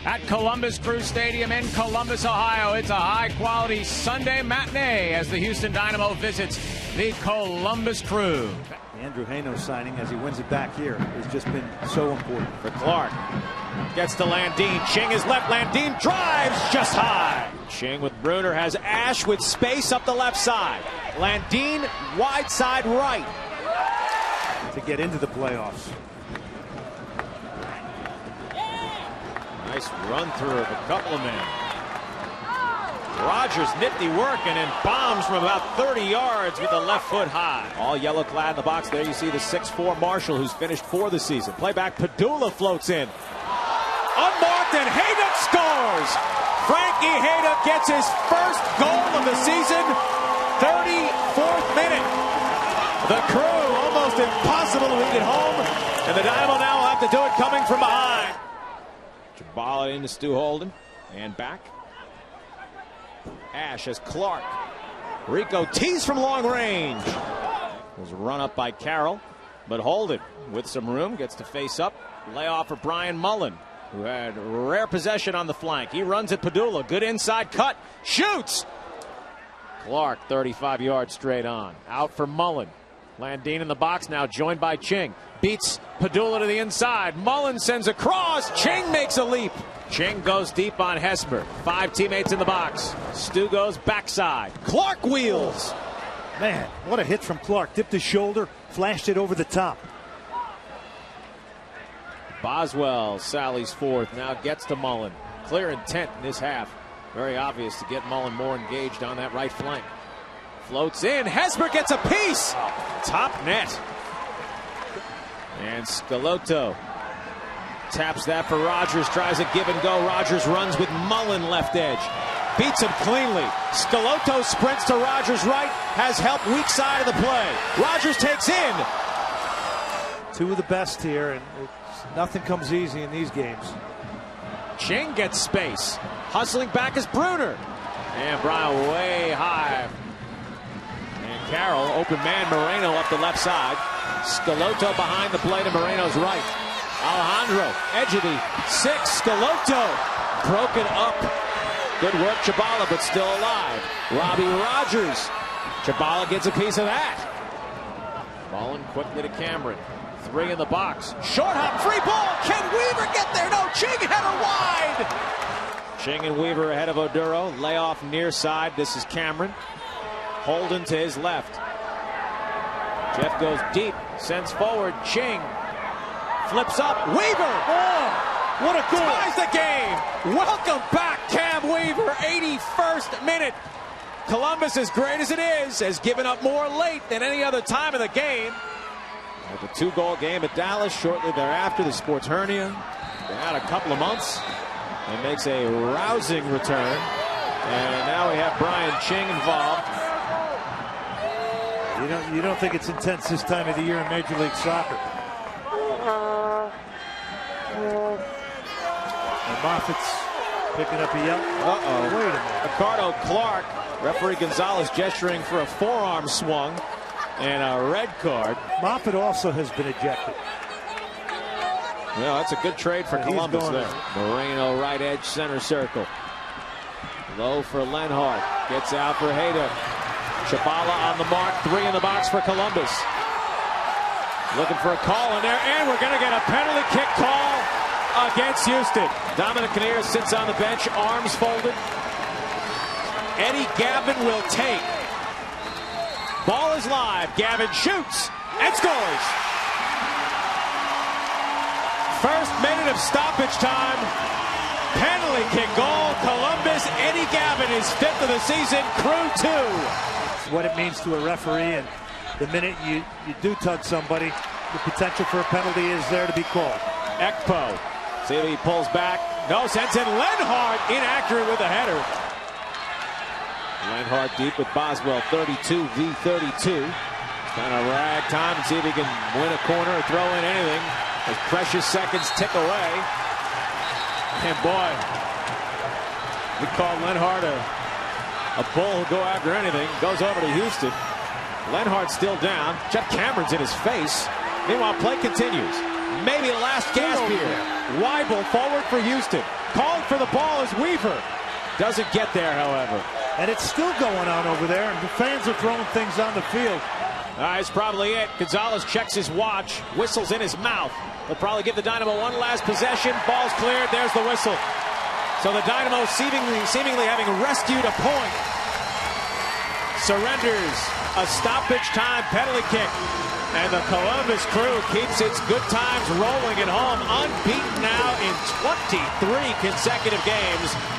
at Columbus Crew Stadium in Columbus, Ohio. It's a high-quality Sunday matinee as the Houston Dynamo visits the Columbus Crew. Andrew Haino's signing as he wins it back here has just been so important. For Clark. Gets to Landin. Ching is left. Landin drives just high. Ching with Bruner has Ash with space up the left side. Landin wide side right. To get into the playoffs. Nice run through of a couple of men. Rogers nifty work and then bombs from about 30 yards with the left foot high. All yellow clad in the box. There you see the 6'4 Marshall who's finished for the season. Playback, Padula floats in. Unmarked and Hayduk scores. Frankie Hayduk gets his first goal of the season. 34th minute. The Crew almost impossible to lead it home. And the Dynamo now will have to do it coming from behind. Jabala into Stu Holden and back. Ash as Clark. Rico tees from long range. Was run up by Carroll, but Holden with some room gets to face up. Layoff for Brian Mullen, who had rare possession on the flank. He runs at Padula. Good inside cut. Shoots. Clark 35 yards straight on. Out for Mullen. Landin in the box now, joined by Ching. Beats Padula to the inside. Mullen sends a cross. Ching makes a leap. Ching goes deep on Hesper. 5 teammates in the box. Stu goes backside. Clark wheels. Man, what a hit from Clark. Dipped his shoulder, flashed it over the top. Boswell sallies forth, now gets to Mullen. Clear intent in this half. Very obvious to get Mullen more engaged on that right flank. Floats in. Hesper gets a piece. Top net. And Scalotto taps that for Rogers. Tries a give and go. Rogers runs with Mullen left edge. Beats him cleanly. Scalotto sprints to Rogers right. Has help weak side of the play. Rogers takes in. Two of the best here, and nothing comes easy in these games. Ching gets space. Hustling back is Bruner. And Brian way high. And Carroll, open man, Moreno up the left side. Scalotto behind the play to Moreno's right. Alejandro, edge of the 6. Scalotto broken up. Good work, Chabala, but still alive. Robbie Rogers. Chabala gets a piece of that. Mullen quickly to Cameron. 3 in the box. Short hop, free ball. Can Weaver get there? No, Ching header wide. Ching and Weaver ahead of Oduro. Layoff near side. This is Cameron. Holden to his left. Jeff goes deep. Sends forward. Ching. Flips up. Weaver. Oh, what a goal. Ties the game. Welcome back, Cam Weaver. 81st minute. Columbus, as great as it is, has given up more late than any other time of the game. At the 2-goal game at Dallas, shortly thereafter, the sports hernia. Been out a couple of months. And makes a rousing return. And now we have Brian Ching involved. You don't think it's intense this time of the year in Major League Soccer. And Moffat's picking up a yellow. Uh-oh. Wait a minute. Ricardo Clark. Referee Gonzalez gesturing for a forearm swung and a red card. Moffat also has been ejected. Well, that's a good trade for Columbus there. Moreno right edge center circle. Low for Lenhart. Gets out for Hayduk. Chabala on the mark. 3 in the box for Columbus. Looking for a call in there, and we're going to get a penalty kick call against Houston. Dominic Kinnear sits on the bench, arms folded. Eddie Gavin will take. Ball is live. Gavin shoots and scores. First minute of stoppage time. Penalty kick goal. Columbus. Eddie Gavin is 5th of the season. Crew 2. It's what it means to a referee, and the minute you do tug somebody, the potential for a penalty is there to be called. Ekpo. See if he pulls back. No, sends in Lenhart. Inaccurate with the header. Lenhart deep with Boswell. 32 v 32. Trying to rag time and see if he can win a corner or throw in anything as precious seconds tick away. And boy, we call Lenhart a bull who'll go after anything. Goes over to Houston. Lenhart's still down. Jeff Cameron's in his face. Meanwhile, play continues. Maybe the last gasp here. Weibel forward for Houston. calling for the ball is Weaver. Doesn't get there, however. And it's still going on over there, and the fans are throwing things on the field. That's probably it. Gonzalez checks his watch, whistles in his mouth. They'll probably give the Dynamo one last possession. Ball's cleared. There's the whistle. So the Dynamo seemingly having rescued a point, surrenders a stoppage time penalty kick. And the Columbus Crew keeps its good times rolling at home, unbeaten now in 23 consecutive games.